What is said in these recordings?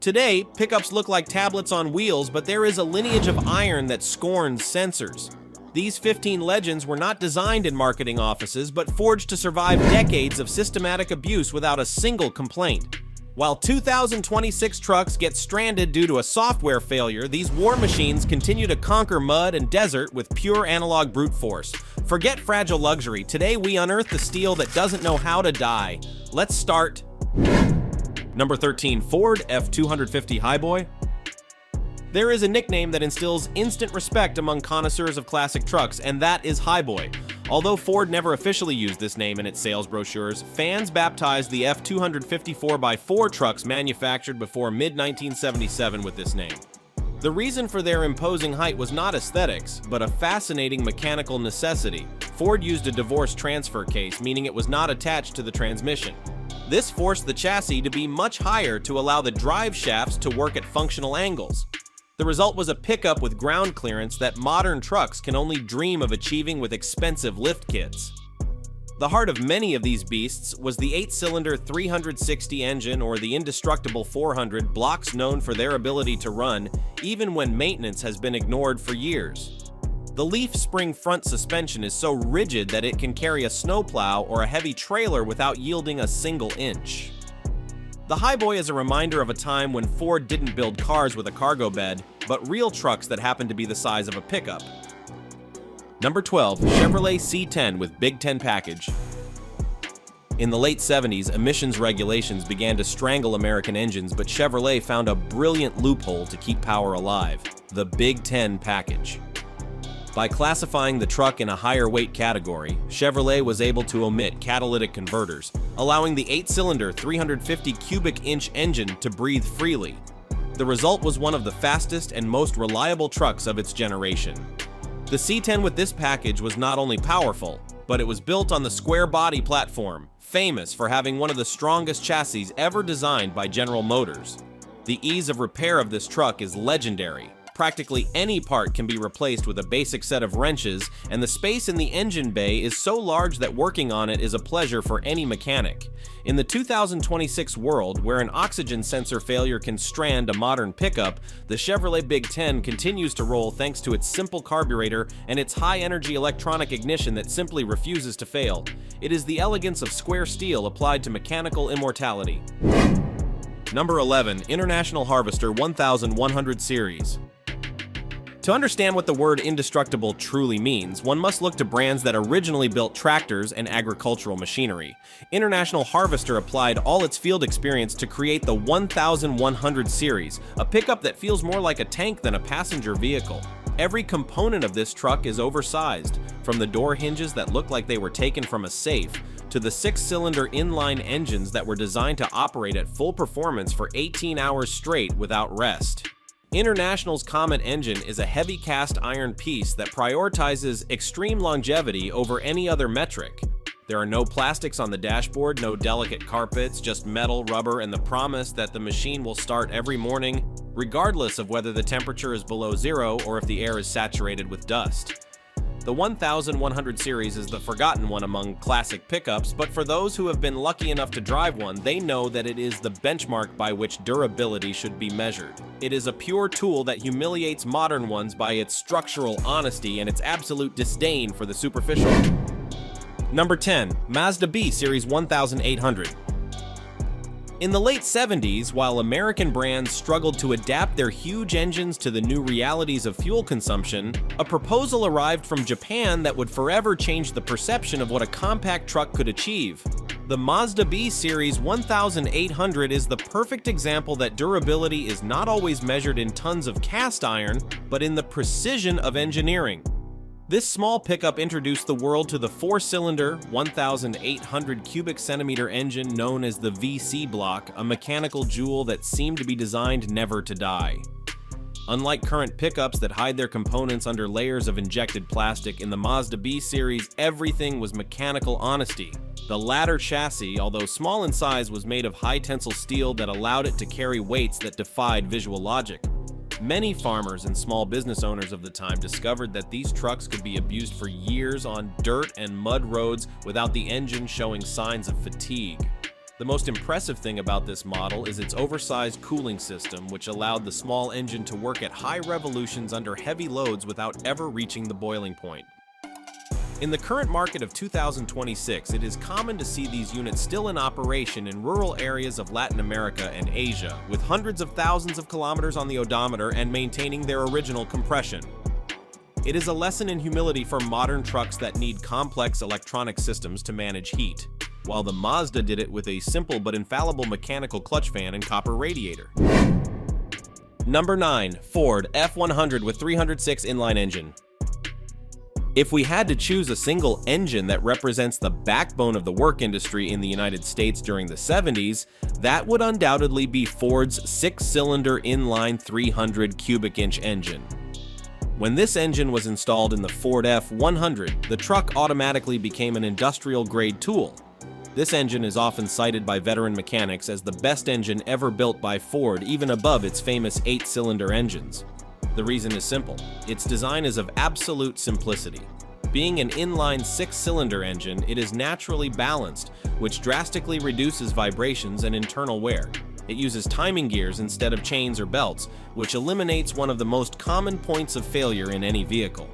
Today, pickups look like tablets on wheels, but there is a lineage of iron that scorns sensors. These 15 legends were not designed in marketing offices, but forged to survive decades of systematic abuse without a single complaint. While 2026 trucks get stranded due to a software failure, these war machines continue to conquer mud and desert with pure analog brute force. Forget fragile luxury. Today we unearth the steel that doesn't know how to die. Let's start. Number 13, Ford F-250 Highboy. There is a nickname that instills instant respect among connoisseurs of classic trucks, and that is Highboy. Although Ford never officially used this name in its sales brochures, fans baptized the F-250 4x4 trucks manufactured before mid-1977 with this name. The reason for their imposing height was not aesthetics, but a fascinating mechanical necessity. Ford used a divorce transfer case, meaning it was not attached to the transmission. This forced the chassis to be much higher to allow the drive shafts to work at functional angles. The result was a pickup with ground clearance that modern trucks can only dream of achieving with expensive lift kits. The heart of many of these beasts was the 8-cylinder 360 engine, or the indestructible 400, blocks known for their ability to run even when maintenance has been ignored for years. The leaf spring front suspension is so rigid that it can carry a snowplow or a heavy trailer without yielding a single inch. The Highboy is a reminder of a time when Ford didn't build cars with a cargo bed, but real trucks that happen to be the size of a pickup. Number 12, Chevrolet C10 with Big 10 package. In the late 70s, emissions regulations began to strangle American engines, but Chevrolet found a brilliant loophole to keep power alive: the Big 10 package. By classifying the truck in a higher weight category, Chevrolet was able to omit catalytic converters, allowing the 8-cylinder 350 cubic inch engine to breathe freely. The result was one of the fastest and most reliable trucks of its generation. The C10 with this package was not only powerful, but it was built on the square body platform, famous for having one of the strongest chassis ever designed by General Motors. The ease of repair of this truck is legendary. Practically any part can be replaced with a basic set of wrenches, and the space in the engine bay is so large that working on it is a pleasure for any mechanic. In the 2026 world, where an oxygen sensor failure can strand a modern pickup, the Chevrolet Big 10 continues to roll thanks to its simple carburetor and its high-energy electronic ignition that simply refuses to fail. It is the elegance of square steel applied to mechanical immortality. Number 11, International Harvester 1100 Series. To understand what the word indestructible truly means, one must look to brands that originally built tractors and agricultural machinery. International Harvester applied all its field experience to create the 1100 series, a pickup that feels more like a tank than a passenger vehicle. Every component of this truck is oversized, from the door hinges that look like they were taken from a safe, to the 6-cylinder inline engines that were designed to operate at full performance for 18 hours straight without rest. International's Comet engine is a heavy cast iron piece that prioritizes extreme longevity over any other metric. There are no plastics on the dashboard, no delicate carpets, just metal, rubber, and the promise that the machine will start every morning, regardless of whether the temperature is below zero or if the air is saturated with dust. The 1100 series is the forgotten one among classic pickups, but for those who have been lucky enough to drive one, they know that it is the benchmark by which durability should be measured. It is a pure tool that humiliates modern ones by its structural honesty and its absolute disdain for the superficial. Number 10, Mazda B Series 1800. In the late 70s, while American brands struggled to adapt their huge engines to the new realities of fuel consumption, a proposal arrived from Japan that would forever change the perception of what a compact truck could achieve. The Mazda B Series 1800 is the perfect example that durability is not always measured in tons of cast iron, but in the precision of engineering. This small pickup introduced the world to the 4-cylinder, 1,800 cubic centimeter engine known as the VC block, a mechanical jewel that seemed to be designed never to die. Unlike current pickups that hide their components under layers of injected plastic, in the Mazda B series, everything was mechanical honesty. The latter chassis, although small in size, was made of high-tensile steel that allowed it to carry weights that defied visual logic. Many farmers and small business owners of the time discovered that these trucks could be abused for years on dirt and mud roads without the engine showing signs of fatigue. The most impressive thing about this model is its oversized cooling system, which allowed the small engine to work at high revolutions under heavy loads without ever reaching the boiling point. In the current market of 2026, it is common to see these units still in operation in rural areas of Latin America and Asia, with hundreds of thousands of kilometers on the odometer and maintaining their original compression. It is a lesson in humility for modern trucks that need complex electronic systems to manage heat, while the Mazda did it with a simple but infallible mechanical clutch fan and copper radiator. Number 9. Ford F-100 with 306 inline engine. If we had to choose a single engine that represents the backbone of the work industry in the United States during the 70s, that would undoubtedly be Ford's 6-cylinder inline 300 cubic inch engine. When this engine was installed in the Ford F-100, the truck automatically became an industrial-grade tool. This engine is often cited by veteran mechanics as the best engine ever built by Ford, even above its famous 8-cylinder engines. The reason is simple. Its design is of absolute simplicity. Being an inline 6-cylinder engine, it is naturally balanced, which drastically reduces vibrations and internal wear. It uses timing gears instead of chains or belts, which eliminates one of the most common points of failure in any vehicle.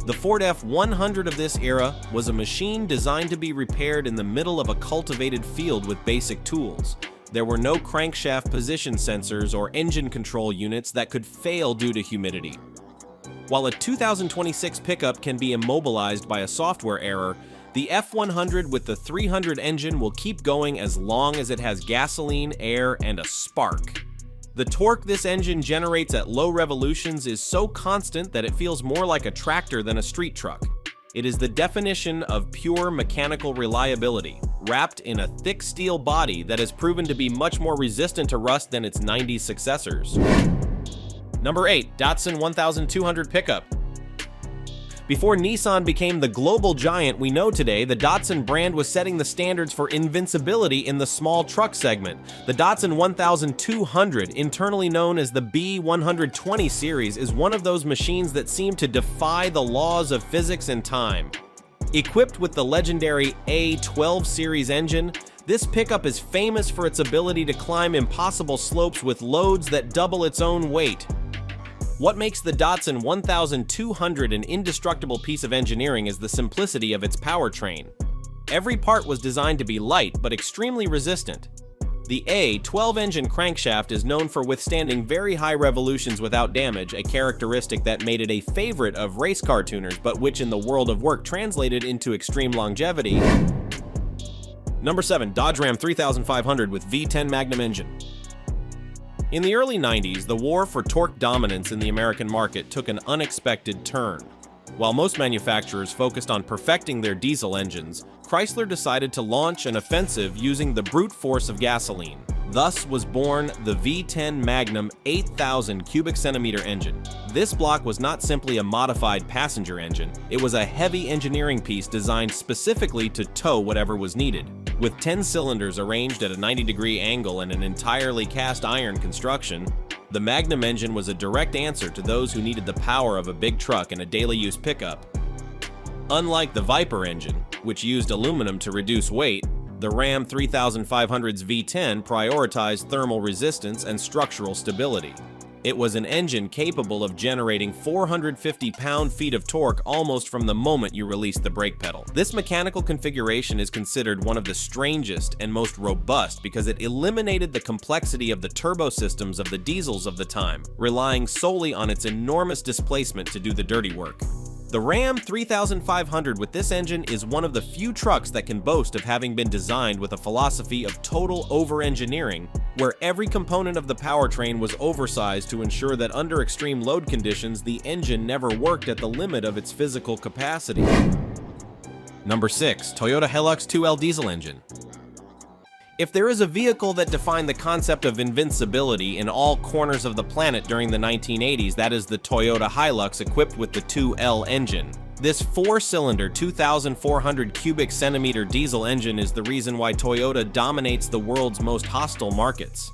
The Ford F-100 of this era was a machine designed to be repaired in the middle of a cultivated field with basic tools. There were no crankshaft position sensors or engine control units that could fail due to humidity. While a 2026 pickup can be immobilized by a software error, the F-100 with the 300 engine will keep going as long as it has gasoline, air, and a spark. The torque this engine generates at low revolutions is so constant that it feels more like a tractor than a street truck. It is the definition of pure mechanical reliability, wrapped in a thick steel body that has proven to be much more resistant to rust than its 90s successors. Number 8. Datsun 1200 pickup. Before Nissan became the global giant we know today, the Datsun brand was setting the standards for invincibility in the small truck segment. The Datsun 1200, internally known as the B120 series, is one of those machines that seem to defy the laws of physics and time. Equipped with the legendary A12 series engine, this pickup is famous for its ability to climb impossible slopes with loads that double its own weight. What makes the Datsun 1200 an indestructible piece of engineering is the simplicity of its powertrain. Every part was designed to be light but extremely resistant. The A12 engine crankshaft is known for withstanding very high revolutions without damage, a characteristic that made it a favorite of race car tuners, but which in the world of work translated into extreme longevity. Number 7. Dodge Ram 3500 with V10 Magnum engine. In the early 90s, the war for torque dominance in the American market took an unexpected turn. While most manufacturers focused on perfecting their diesel engines, Chrysler decided to launch an offensive using the brute force of gasoline. Thus was born the V10 Magnum 8,000 cubic centimeter engine. This block was not simply a modified passenger engine, it was a heavy engineering piece designed specifically to tow whatever was needed. With 10 cylinders arranged at a 90-degree angle and an entirely cast iron construction, the Magnum engine was a direct answer to those who needed the power of a big truck and a daily use pickup. Unlike the Viper engine, which used aluminum to reduce weight, the Ram 3500's V10 prioritized thermal resistance and structural stability. It was an engine capable of generating 450 pound-feet of torque almost from the moment you released the brake pedal. This mechanical configuration is considered one of the strangest and most robust because it eliminated the complexity of the turbo systems of the diesels of the time, relying solely on its enormous displacement to do the dirty work. The Ram 3500 with this engine is one of the few trucks that can boast of having been designed with a philosophy of total over-engineering, where every component of the powertrain was oversized to ensure that under extreme load conditions, the engine never worked at the limit of its physical capacity. Number 6. Toyota Hilux 2L diesel engine. If there is a vehicle that defined the concept of invincibility in all corners of the planet during the 1980s, that is the Toyota Hilux equipped with the 2L engine. This 4-cylinder 2,400 cubic centimeter diesel engine is the reason why Toyota dominates the world's most hostile markets.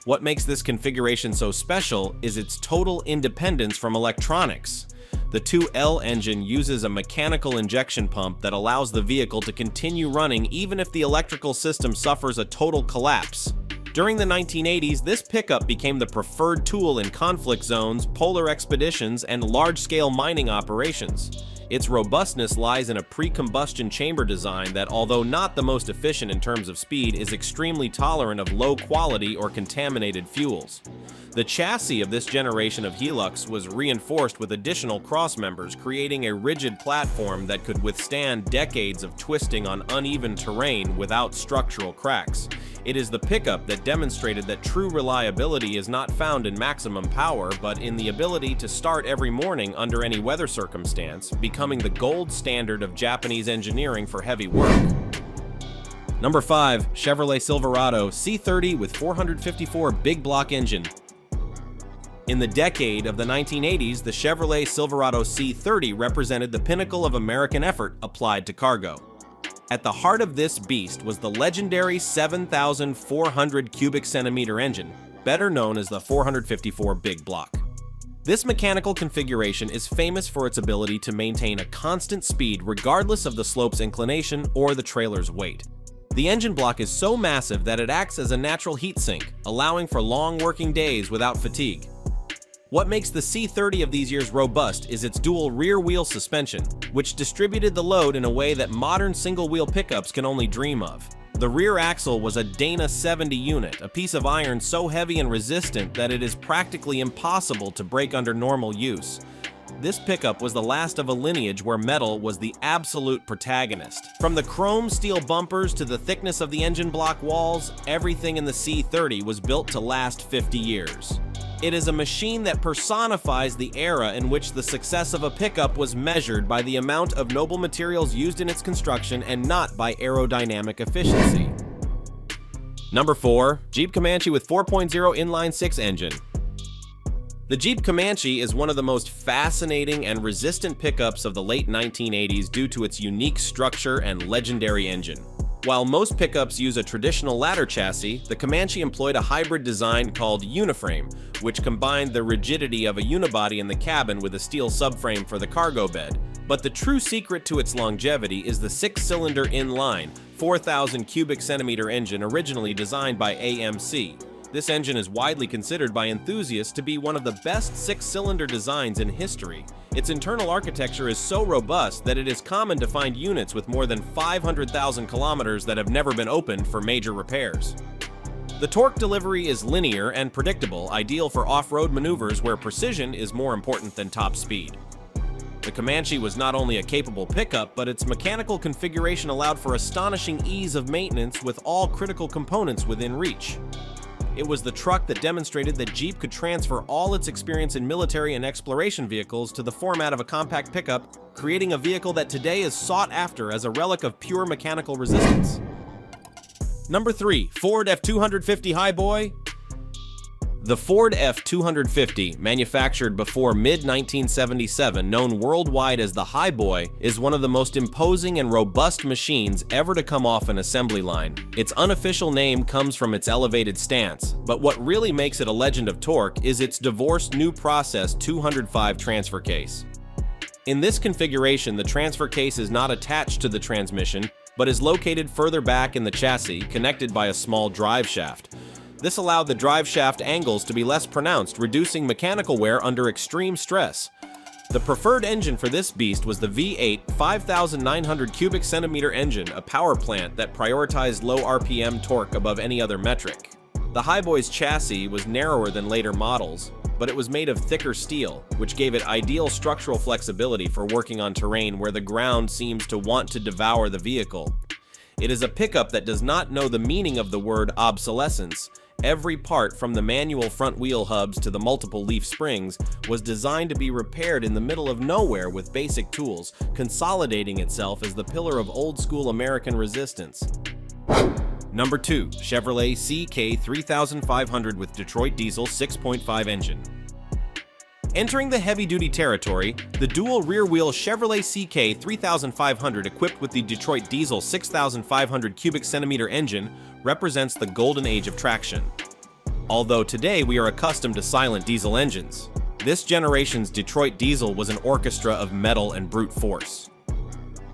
What makes this configuration so special is its total independence from electronics. The 2L engine uses a mechanical injection pump that allows the vehicle to continue running even if the electrical system suffers a total collapse. During the 1980s, this pickup became the preferred tool in conflict zones, polar expeditions, and large-scale mining operations. Its robustness lies in a pre-combustion chamber design that, although not the most efficient in terms of speed, is extremely tolerant of low-quality or contaminated fuels. The chassis of this generation of Hilux was reinforced with additional crossmembers, creating a rigid platform that could withstand decades of twisting on uneven terrain without structural cracks. It is the pickup that demonstrated that true reliability is not found in maximum power, but in the ability to start every morning under any weather circumstance, becoming the gold standard of Japanese engineering for heavy work. Number 5. Chevrolet Silverado C30 with 454 big block engine. In the decade of the 1980s, the Chevrolet Silverado C30 represented the pinnacle of American effort applied to cargo. At the heart of this beast was the legendary 7,400 cubic centimeter engine, better known as the 454 big block. This mechanical configuration is famous for its ability to maintain a constant speed regardless of the slope's inclination or the trailer's weight. The engine block is so massive that it acts as a natural heat sink, allowing for long working days without fatigue. What makes the C30 of these years robust is its dual rear-wheel suspension, which distributed the load in a way that modern single-wheel pickups can only dream of. The rear axle was a Dana 70 unit, a piece of iron so heavy and resistant that it is practically impossible to break under normal use. This pickup was the last of a lineage where metal was the absolute protagonist. From the chrome steel bumpers to the thickness of the engine block walls, everything in the C30 was built to last 50 years. It is a machine that personifies the era in which the success of a pickup was measured by the amount of noble materials used in its construction and not by aerodynamic efficiency. Number 4. Jeep Comanche with 4.0 inline-6 engine. The Jeep Comanche is one of the most fascinating and resistant pickups of the late 1980s due to its unique structure and legendary engine. While most pickups use a traditional ladder chassis, the Comanche employed a hybrid design called Uniframe, which combined the rigidity of a unibody in the cabin with a steel subframe for the cargo bed. But the true secret to its longevity is the 6-cylinder inline, 4,000 cubic centimeter engine originally designed by AMC. This engine is widely considered by enthusiasts to be one of the best 6-cylinder designs in history. Its internal architecture is so robust that it is common to find units with more than 500,000 kilometers that have never been opened for major repairs. The torque delivery is linear and predictable, ideal for off-road maneuvers where precision is more important than top speed. The Comanche was not only a capable pickup, but its mechanical configuration allowed for astonishing ease of maintenance with all critical components within reach. It was the truck that demonstrated that Jeep could transfer all its experience in military and exploration vehicles to the format of a compact pickup, creating a vehicle that today is sought after as a relic of pure mechanical resistance. Number 3. Ford F-250 Highboy. The Ford F-250, manufactured before mid-1977, known worldwide as the Highboy, is one of the most imposing and robust machines ever to come off an assembly line. Its unofficial name comes from its elevated stance, but what really makes it a legend of torque is its divorced new process 205 transfer case. In this configuration, the transfer case is not attached to the transmission, but is located further back in the chassis, connected by a small drive shaft. This allowed the drive shaft angles to be less pronounced, reducing mechanical wear under extreme stress. The preferred engine for this beast was the V8 5,900 cubic centimeter engine, a power plant that prioritized low RPM torque above any other metric. The Highboy's chassis was narrower than later models, but it was made of thicker steel, which gave it ideal structural flexibility for working on terrain where the ground seems to want to devour the vehicle. It is a pickup that does not know the meaning of the word obsolescence. Every part, from the manual front wheel hubs to the multiple leaf springs, was designed to be repaired in the middle of nowhere with basic tools, consolidating itself as the pillar of old-school American resistance. Number 2. Chevrolet CK3500 with Detroit diesel 6.5 engine. Entering the heavy-duty territory, the dual rear-wheel Chevrolet CK3500 equipped with the Detroit diesel 6,500 cubic centimeter engine represents the golden age of traction. Although today we are accustomed to silent diesel engines, This generation's Detroit diesel was an orchestra of metal and brute force.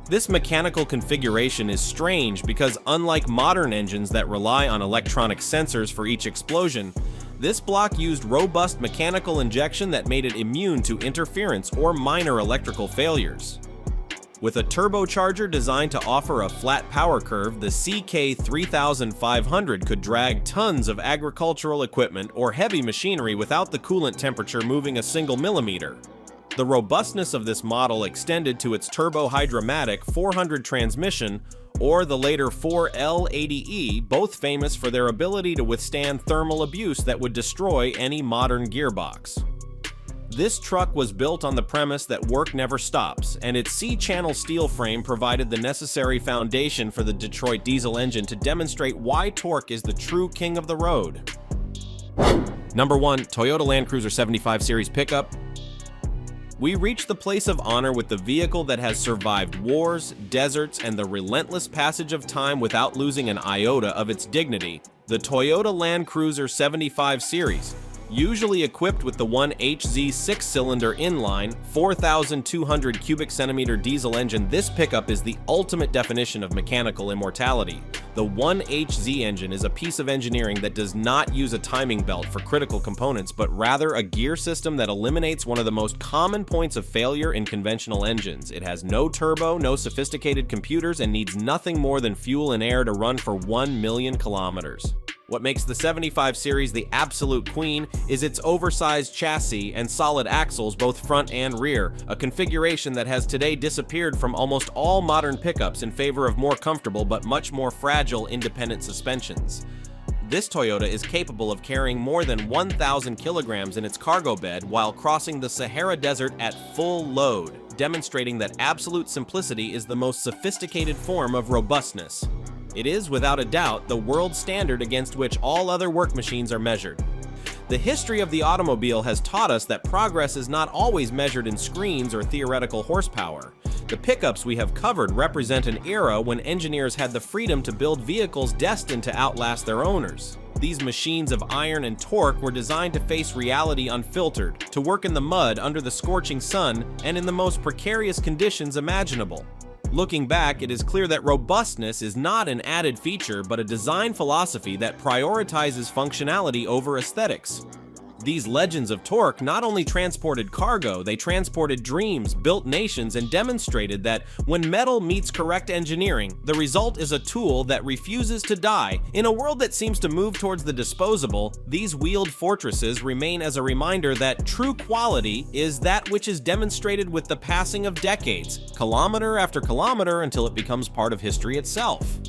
This mechanical configuration is strange because unlike modern engines that rely on electronic sensors for each explosion, this block used robust mechanical injection that made it immune to interference or minor electrical failures. With a turbocharger designed to offer a flat power curve, the CK3500 could drag tons of agricultural equipment or heavy machinery without the coolant temperature moving a single millimeter. The robustness of this model extended to its turbo-hydromatic 400 transmission or the later 4L80E, both famous for their ability to withstand thermal abuse that would destroy any modern gearbox. This truck was built on the premise that work never stops, and its C-channel steel frame provided the necessary foundation for the Detroit diesel engine to demonstrate why torque is the true king of the road. Number 1. Toyota Land Cruiser 75 Series Pickup. We reach the place of honor with the vehicle that has survived wars, deserts, and the relentless passage of time without losing an iota of its dignity, the Toyota Land Cruiser 75 Series. Usually equipped with the 1HZ 6-cylinder inline, 4,200 cubic centimeter diesel engine, this pickup is the ultimate definition of mechanical immortality. The 1HZ engine is a piece of engineering that does not use a timing belt for critical components, but rather a gear system that eliminates one of the most common points of failure in conventional engines. It has no turbo, no sophisticated computers, and needs nothing more than fuel and air to run for 1 million kilometers. What makes the 75 Series the absolute queen is its oversized chassis and solid axles both front and rear, a configuration that has today disappeared from almost all modern pickups in favor of more comfortable but much more fragile independent suspensions. This Toyota is capable of carrying more than 1,000 kilograms in its cargo bed while crossing the Sahara Desert at full load, demonstrating that absolute simplicity is the most sophisticated form of robustness. It is, without a doubt, the world standard against which all other work machines are measured. The history of the automobile has taught us that progress is not always measured in screens or theoretical horsepower. The pickups we have covered represent an era when engineers had the freedom to build vehicles destined to outlast their owners. These machines of iron and torque were designed to face reality unfiltered, to work in the mud under the scorching sun and in the most precarious conditions imaginable. Looking back, it is clear that robustness is not an added feature but a design philosophy that prioritizes functionality over aesthetics. These legends of torque not only transported cargo, they transported dreams, built nations, and demonstrated that when metal meets correct engineering, the result is a tool that refuses to die. In a world that seems to move towards the disposable, these wheeled fortresses remain as a reminder that true quality is that which is demonstrated with the passing of decades, kilometer after kilometer, until it becomes part of history itself.